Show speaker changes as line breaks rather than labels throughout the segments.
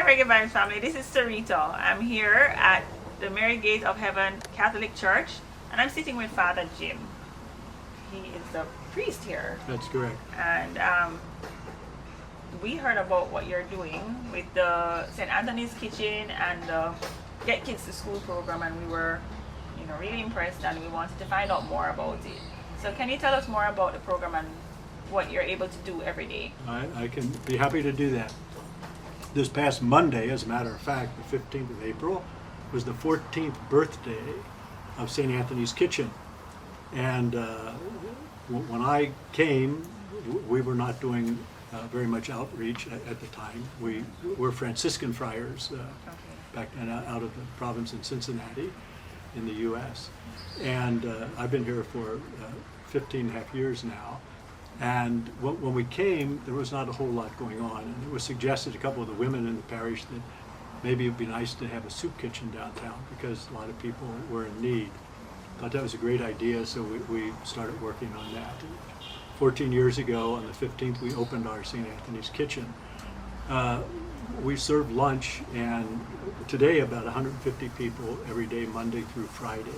Hi Reggae Vibes family, this is Sarita. I'm here at the Mary Gate of Heaven Catholic Church and I'm sitting with Father Jim. He is the priest here.
That's correct.
And we heard about what you're doing with the St. Anthony's Kitchen and the Get Kids to School program, and we were really impressed and we wanted to find out more about it. So can you tell us more about the program and what you're able to do every day?
I can be happy to do that. This past Monday, as a matter of fact, the 15th of April, was the 14th birthday of St. Anthony's Kitchen. And when I came, we were not doing very much outreach at the time. We were Franciscan friars back then out of the province in Cincinnati in the U.S. And I've been here for 15 and a half years now. And when we came, there was not a whole lot going on. And it was suggested to a couple of the women in the parish that maybe it would be nice to have a soup kitchen downtown because a lot of people were in need. Thought that was a great idea, so we started working on that. 14 years ago, on the 15th, we opened our St. Anthony's Kitchen. We serve lunch, and today about 150 people every day, Monday through Friday.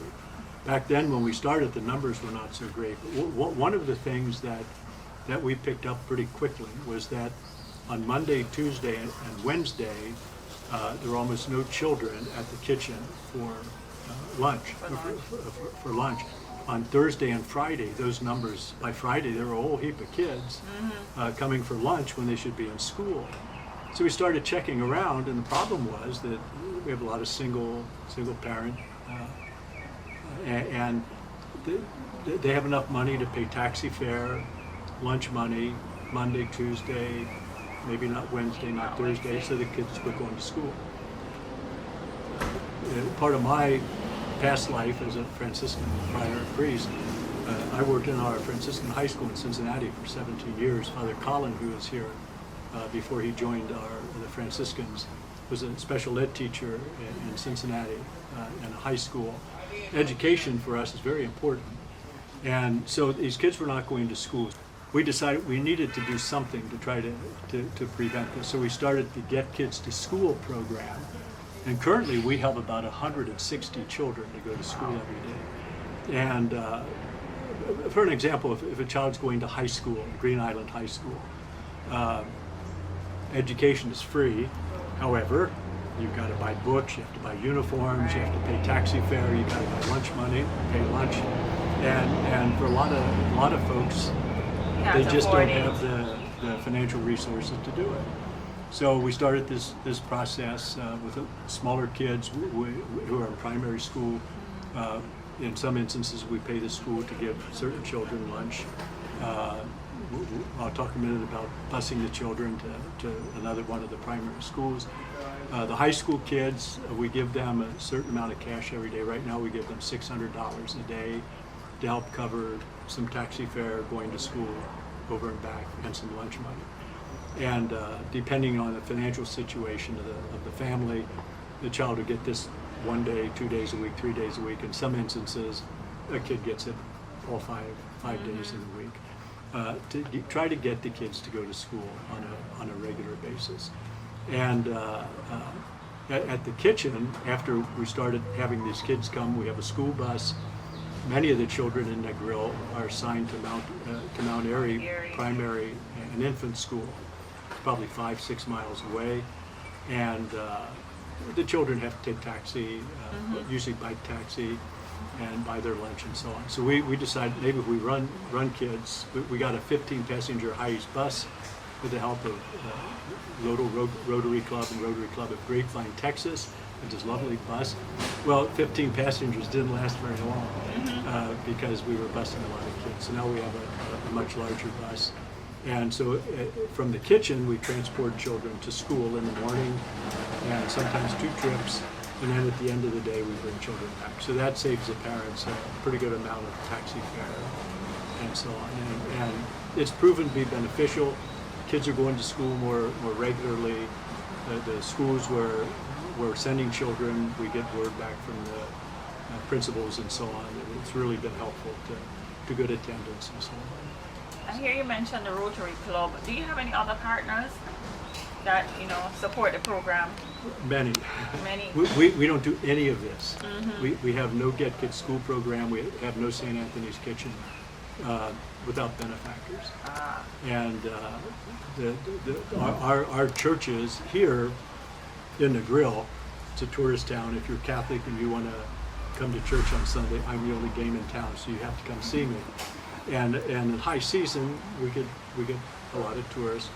Back then, when we started, the numbers were not so great. But one of the things that we picked up pretty quickly was that on Monday, Tuesday, and Wednesday, there were almost no children at the kitchen for lunch. For lunch. On Thursday and Friday, those numbers, by Friday, there were a whole heap of kids coming for lunch when they should be in school. So we started checking around, and the problem was that we have a lot of single parent, and they have enough money to pay taxi fare, lunch money, Monday, Tuesday, maybe not Wednesday, not Thursday, so the kids were going to school. Part of my past life as a Franciscan friar priest, I worked in our Franciscan high school in Cincinnati for 17 years. Father Colin, who was here before he joined the Franciscans, was a special ed teacher in Cincinnati in a high school. Education for us is very important. And so these kids were not going to school. We decided we needed to do something to try to prevent this. So we started the Get Kids to School program. And currently we have about 160 children to go to school every day. And for an example, if a child's going to high school, Green Island High School, education is free. However, you've got to buy books, you have to buy uniforms, you have to pay taxi fare, you've got to buy lunch money, pay lunch. And for a lot of folks, they just don't have the financial resources to do it. So we started this process with smaller kids who are in primary school. In some instances, we pay the school to give certain children lunch. I'll talk a minute about busing the children to another one of the primary schools. The high school kids, we give them a certain amount of cash every day. Right now we give them $600 a day to help cover some taxi fare going to school over and back and some lunch money. And depending on the financial situation of the family, the child will get this 1 day, 2 days a week, 3 days a week. In some instances, a kid gets it all five days in the week. To try to get the kids to go to school on a regular basis. And at the kitchen, after we started having these kids come, we have a school bus. Many of the children in Negril are assigned to Mount Airy Primary and Infant School. It's probably 5-6 miles away. And the children have to take taxi, usually bike taxi, and buy their lunch and so on. So we decided maybe if we run kids, we got a 15-passenger high-east bus with the help of Rotary Club and Rotary Club of Grapevine, Texas, with this lovely bus. Well, 15 passengers didn't last very long because we were busing a lot of kids. So now we have a much larger bus. And so from the kitchen, we transport children to school in the morning and sometimes 2 trips. And then at the end of the day, we bring children back. So that saves the parents a pretty good amount of taxi fare and so on. And it's proven to be beneficial. Kids are going to school more regularly. The schools where we're sending children, we get word back from the principals and so on. And it's really been helpful to good attendance and so on.
I hear you mention the Rotary Club. Do you have any other partners? that support the program?
Many.
Many.
We don't do any of this. We have no Get Kids School program. We have no St. Anthony's Kitchen without benefactors. And our churches here in Negril, it's a tourist town. If you're Catholic and you want to come to church on Sunday, I'm the only game in town, so you have to come see me. And in high season, we get a lot of tourists.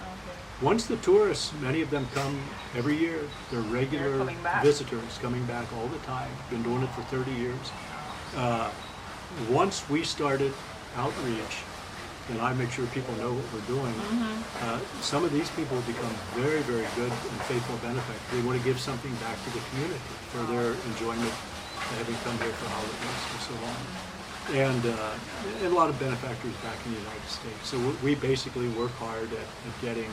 Once the tourists, many of them come every year. They're regular visitors coming back all the time. Been doing it for 30 years. Once we started outreach, and I make sure people know what we're doing, some of these people become very, very good and faithful benefactors. They want to give something back to the community for their enjoyment, having come here for holidays for so long. And a lot of benefactors back in the United States. So we basically work hard at getting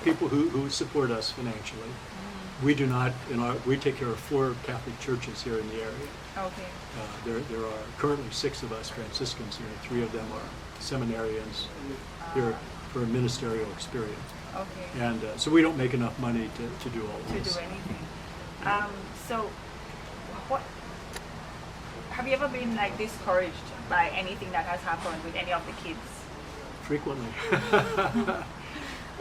people who support us financially. We do not, we take care of 4 Catholic churches here in the area.
Okay.
There are currently 6 of us Franciscans here. 3 of them are seminarians here for a ministerial experience.
Okay.
And so we don't make enough money to do all this.
To do anything. So, what have you ever been like discouraged by anything that has happened with any of the kids?
Frequently.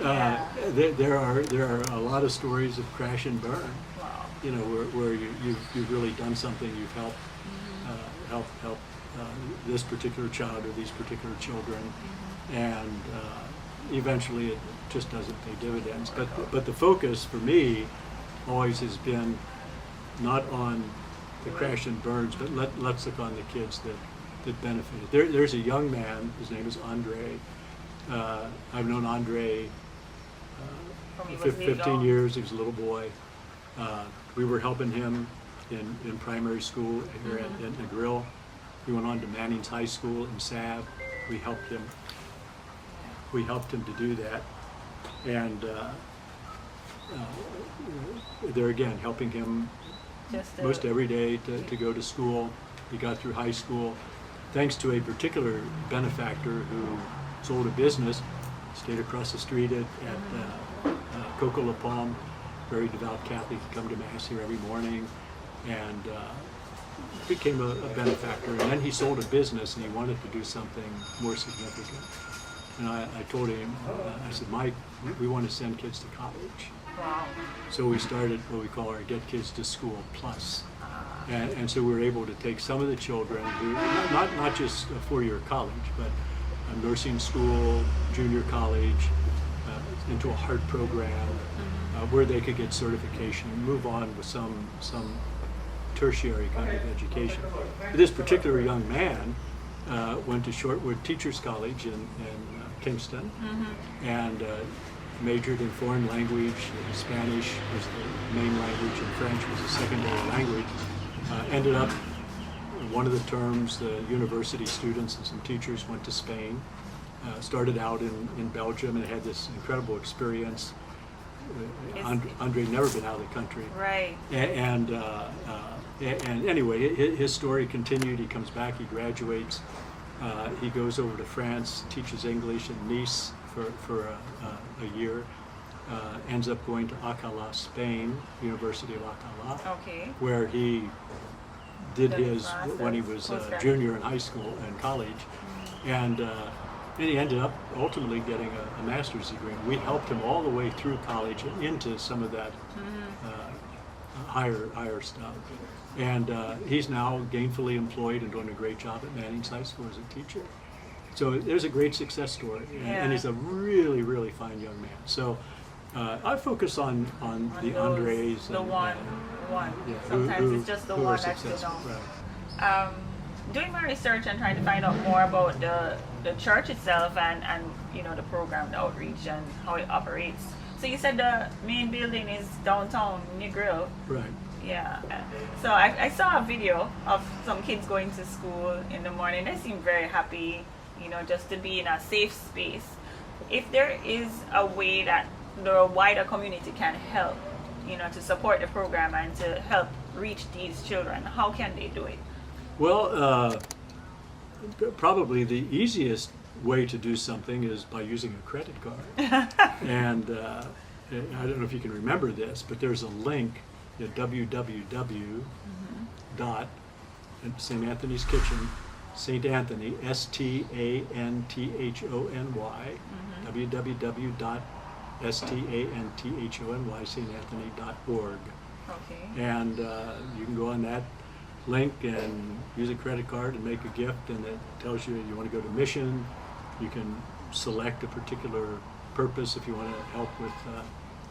Yeah.
There are a lot of stories of crash and burn.
Wow.
Where you've really done something. You've helped help this particular child or these particular children, and eventually it just doesn't pay dividends. But the focus for me always has been not on the crash and burns, but let's look on the kids that benefited. There's a young man. His name is Andre. I've known Andre 15 years. He was a little boy. We were helping him in primary school here at Negril. He went on to Manning's High School in Sav. We helped him. We helped him to do that, and there again, helping him most every day to go to school. He got through high school, thanks to a particular benefactor who sold a business, stayed across the street at Coco La Palme, very devout Catholic, come to Mass here every morning, and became a benefactor. And then he sold a business and he wanted to do something more significant. And I told him, I said, Mike, we want to send kids to college.
Wow.
So we started what we call our Get Kids to School Plus. And so we were able to take some of the children who, not just a 4-year college, but a nursing school, junior college, into a heart program, where they could get certification and move on with some tertiary kind of education. But this particular young man went to Shortwood Teachers College in Kingston, and majored in foreign language. Spanish was the main language and French was a secondary language. Ended up, one of the terms, the university students and some teachers went to Spain. Started out in Belgium and had this incredible experience. Andre never been out of the country.
Right.
And anyway, his story continued. He comes back, he graduates. He goes over to France, teaches English in Nice for a year. Ends up going to Alcalá, Spain, University of Alcalá,
Okay.
where he did his
Masters,
when he was a
postgraduate.
junior in high school and college, and he ended up ultimately getting a master's degree. We helped him all the way through college and into some of that higher stuff, and he's now gainfully employed and doing a great job at Manning's High School as a teacher. So there's a great success story, and he's a really, really fine young man. So I focus on the Andres.
The one.
Yeah,
Sometimes it's just the
who
one
are
that's the
successful,
known.
right.
Doing my research and trying to find out more about the church itself and the program, the outreach, and how it operates. So you said the main building is downtown Negril.
Right.
Yeah. So I saw a video of some kids going to school in the morning. They seemed very happy, just to be in a safe space. If there is a way that the wider community can help, to support the program and to help reach these children, how can they do it?
Well, probably the easiest way to do something is by using a credit card. And I don't know if you can remember this, but there's a link at www. dot St. Anthony's Kitchen, St. Anthony, STANTHONY, www.STANTHONY, StAnthony.org.
Okay.
And you can go on that link and use a credit card and make a gift, and it tells you want to go to mission. You can select a particular purpose if you want to help with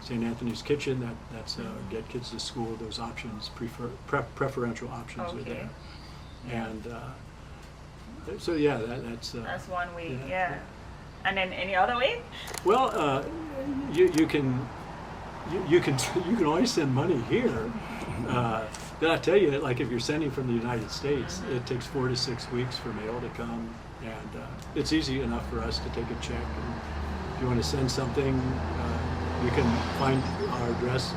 St. Anthony's Kitchen. That's get kids to school. Those options, preferential options are there. And so yeah, that's
one way. Yeah. And then any other way?
Well, you can always send money here. Then I tell you, like if you're sending from the United States, it takes 4 to 6 weeks for mail to come, and it's easy enough for us to take a check. And if you want to send something, you can find our address.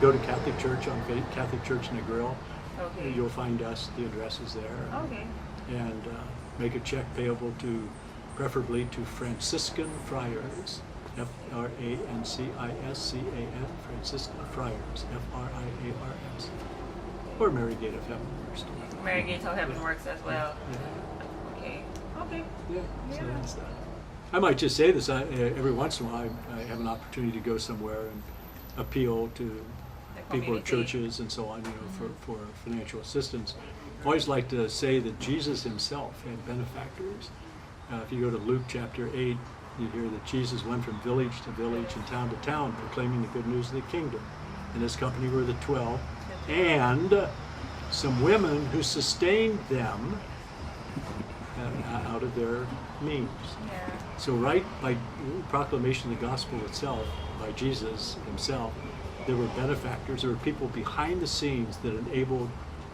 Go to Catholic Church on Catholic Church Negril.
Okay.
You'll find us. The address is there.
Okay.
And make a check payable to, preferably to Franciscan Friars, FRANCISCAN, Franciscan Friars, FRIARS, or Mary Gate of Heaven Works.
Mary Gate of Heaven Works as well.
Yeah.
Okay. Okay.
Yeah. So that's that. I might just say this. Every once in a while, I have an opportunity to go somewhere and appeal to people at churches and so on, for financial assistance. I always like to say that Jesus himself had benefactors. If you go to Luke chapter 8, you hear that Jesus went from village to village and town to town proclaiming the good news of the kingdom. And his company were the 12, and some women who sustained them out of their means.
Yeah.
So right by proclamation of the gospel itself, by Jesus himself, there were benefactors, there were people behind the scenes that enabled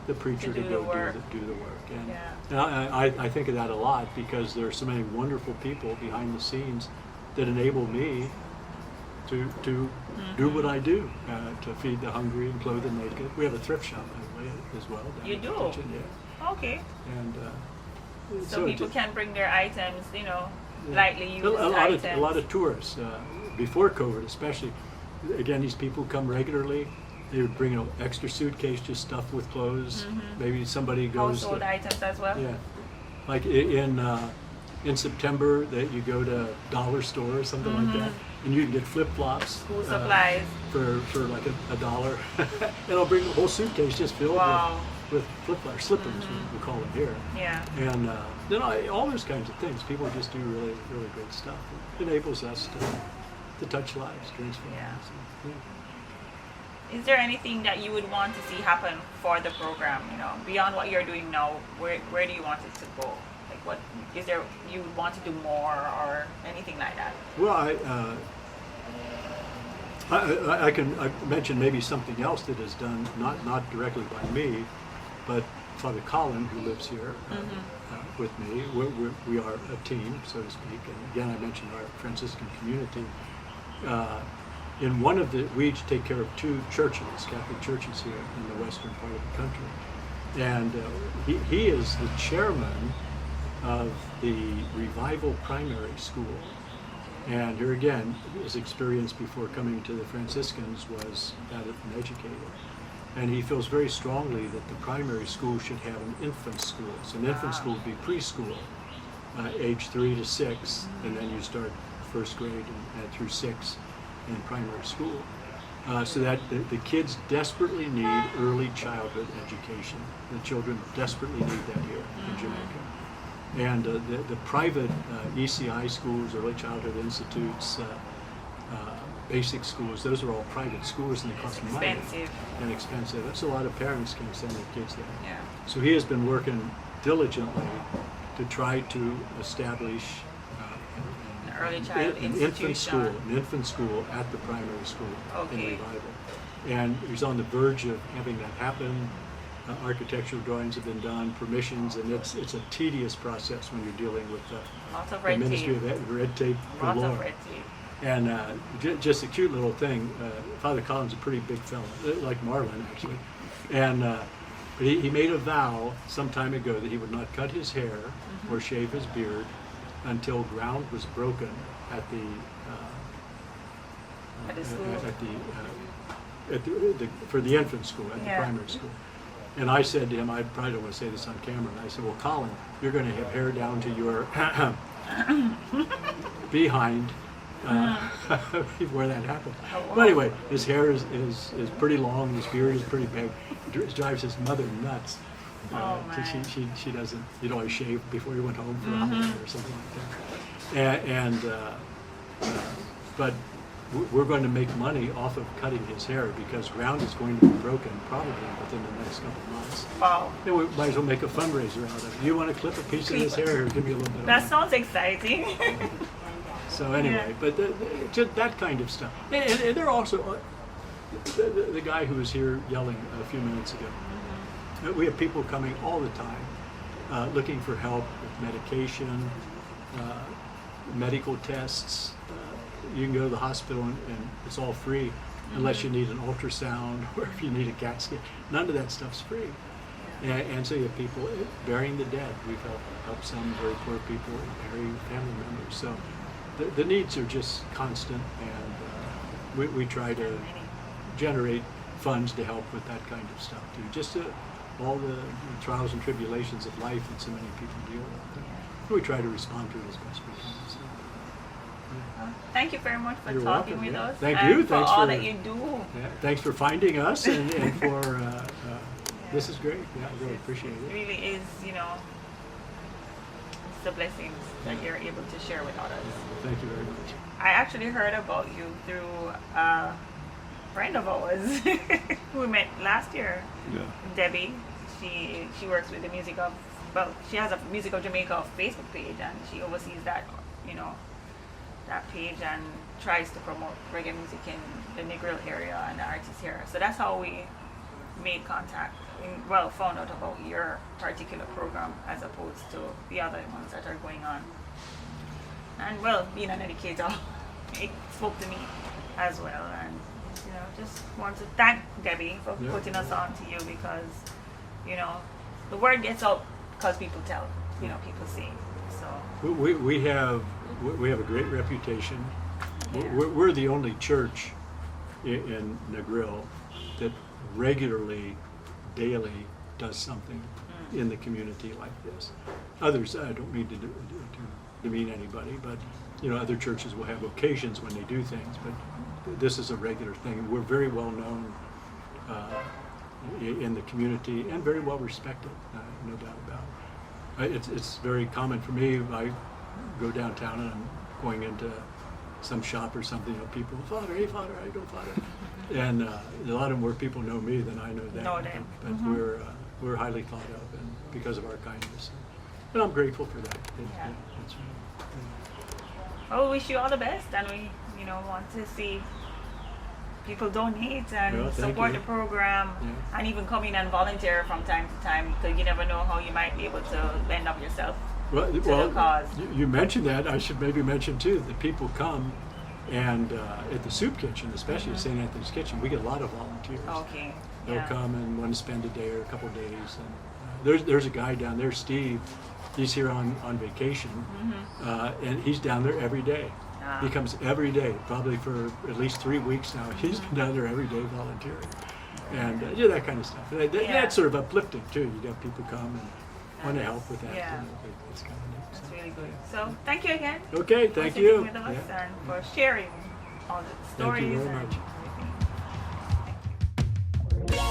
the preacher to go do the work. And I think of that a lot, because there are so many wonderful people behind the scenes that enable me to do what I do, to feed the hungry and clothe the naked. We have a thrift shop, by the way, as well.
You do?
Kitchen, yeah.
Okay.
And
so people can bring their items, lightly used items.
A lot of tourists, before COVID especially. Again, these people come regularly. They would bring an extra suitcase just stuffed with clothes. Maybe somebody goes
household items as well.
Yeah, like in September, that you go to dollar store or something like that, and you can get flip flops,
school supplies
for like $1, and I'll bring a whole suitcase just filled with flip flops, slippers we call them here.
Yeah.
And all those kinds of things. People just do really, really great stuff. It enables us to touch lives, transform lives. Yeah.
Is there anything that you would want to see happen for the program, beyond what you're doing now? Where do you want it to go? Like, what is there you would want to do more, or anything like that?
Well, I mention maybe something else that is done, not directly by me, but Father Colin, who lives here with me. We are a team, so to speak. And again, I mentioned our Franciscan community. In one of we each take care of 2 churches, Catholic churches here in the western part of the country. And he is the chairman of the Revival Primary School. And here again, his experience before coming to the Franciscans was that of an educator. And he feels very strongly that the primary school should have an infant school. So an infant school would be preschool, age 3 to 6, and then you start first grade and through 6 in primary school. So that the kids desperately need early childhood education. The children desperately need that here in Jamaica. And the private ECI schools, early childhood institutes, basic schools, those are all private schools, and they cost money. And expensive. That's a lot of parents can't send their kids there.
Yeah.
So he has been working diligently to try to establish
an infant
school at the primary school in Revival. And he's on the verge of having that happen. Architectural drawings have been done, permissions, and it's a tedious process when you're dealing with the Ministry of Red Tape.
Lots of red tape.
And just a cute little thing. Father Colin's a pretty big fella, like Marlon actually. And he made a vow some time ago that he would not cut his hair or shave his beard until ground was broken at the
At the school.
for the infant school, at the
Yeah.
primary school. And I said to him, I probably don't want to say this on camera, and I said, well, Colin, you're going to have hair down to your behind where that happened.
Oh, wow.
But anyway, his hair is pretty long, his beard is pretty big. It drives his mother nuts.
Oh, man.
She doesn't, you'd always shave before you went home for a holiday or something like that. But we're going to make money off of cutting his hair because ground is going to be broken probably within the next couple of months.
Wow.
And we might as well make a fundraiser out of it. You want to clip a piece of his hair or give me a little bit of
That
money?
sounds exciting.
So anyway,
Yeah.
but just that kind of stuff. And they're also, the guy who was here yelling a few minutes ago, we have people coming all the time looking for help with medication, medical tests. You can go to the hospital and it's all free unless you need an ultrasound or if you need a CAT scan. None of that stuff's free. And so you have people burying the dead. We've helped some very poor people bury family members. So the needs are just constant, and we try to generate funds to help with that kind of stuff too. Just all the trials and tribulations of life that so many people deal with. We try to respond to it as best we can. So,
Well, thank you very much for
You're
talking
welcome,
with
yeah.
us.
Thank
and
you.
for
Thanks
all
for-
that you do.
yeah, thanks for finding us, and for this is great. Yeah, I really appreciate
It
it.
really is, it's the blessings that you're able to share with others.
Thank you very much.
I actually heard about you through a friend of ours who we met last year,
Yeah.
Debbie. She works with the Music of, she has a Music of Jamaica Facebook page, and she oversees that, that page, and tries to promote reggae music in the Negril area and the artists here. So that's how we made contact. Found out about your particular program as opposed to the other ones that are going on. And being an educator, it spoke to me as well. And just want to thank Debbie for
Yeah.
putting us on to you because the word gets out because people tell, people see. So
We have a great reputation.
Yeah.
We're the only church in Negril that regularly, daily does something in the community like this. Others, I don't mean to demean anybody, but other churches will have occasions when they do things, but this is a regular thing. We're very well known in the community and very well respected, no doubt about it. It's very common for me. I go downtown and I'm going into some shop or something. People, Father, hey Father, how you doing, Father? And a lot of them, more people know me than I know them.
Know them.
But we're highly thought of, and because of our kindness, and I'm grateful for that.
Yeah.
That's right.
Well, we wish you all the best, and we, want to see people donate and
Well, thank
support
you.
the program,
Yeah.
and even come in and volunteer from time to time, because you never know how you might be able to lend up yourself.
Well,
the
well,
cause.
you mentioned that. I should maybe mention too that people come, and at the soup kitchen, especially at St. Anthony's Kitchen, we get a lot of volunteers.
Okay.
They'll
Yeah.
come and want to spend a day or a couple of days. And there's a guy down there, Steve. He's here on vacation, and he's down there every day.
Ah.
He comes every day, probably for at least 3 weeks now. He's been down there every day volunteering, and that kind of stuff. That's sort of uplifting too. You got people come and want to help with that.
Yeah.
It's kind of neat.
That's really good. So thank you again.
Okay,
for
thank
sitting
you.
with us
Yeah.
and for sharing all the stories.
Thank you very
and
much.
everything.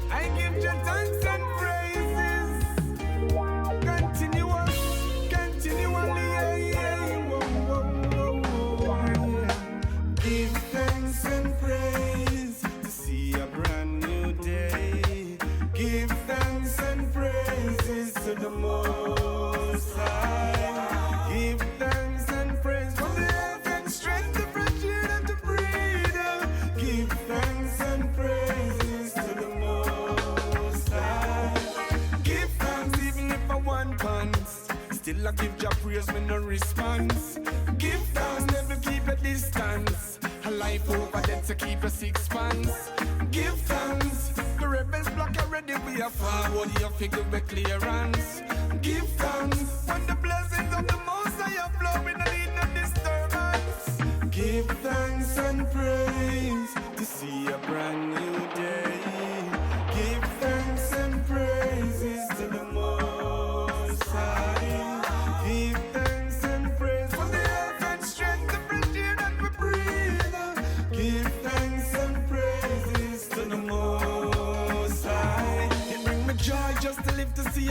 I give you thanks and praises. Continually, Give thanks and praise to see a brand new day. Give thanks and praises to the Most High. Give thanks and praise for the health and strength, the fresh air and to breathe. Give thanks and praises to the Most High. Give thanks even if I want pants. Still I give your praise with no response. Give thanks, never keep a distance. A life over dead to keep a sixpence. Give thanks, the rebels block already. We are forward, you figure with clearance. Give thanks, when the blessings of the Most High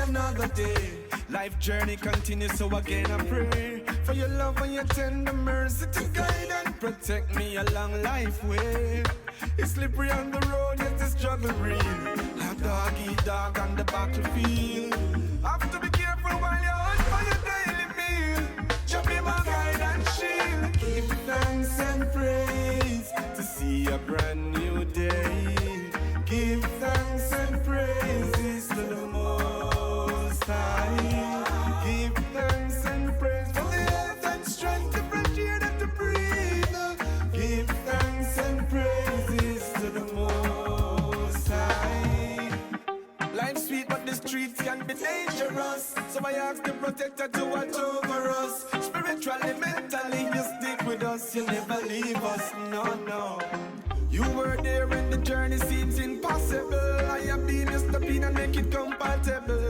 another day. Life journey continues, so again I pray for your love and your tender mercy to guide and protect me along life way. It's slippery on the road, yet the struggle real. A dog eat dog on the battlefield. Have to be careful while you hunt for your daily meal. Just be my guide and shield. Give thanks and praise to see a brand new day. Give thanks and praises to the Most High. Give thanks and praise for the health and strength, the fresh air that to breathe. Give thanks and praises to the Most High. Life's sweet, but the streets can be dangerous. So I ask the protector to watch over us. Spiritually, mentally, you stick with us. You never leave us, no, no. You were there when the journey seems impossible. I have been your step in and make it compatible.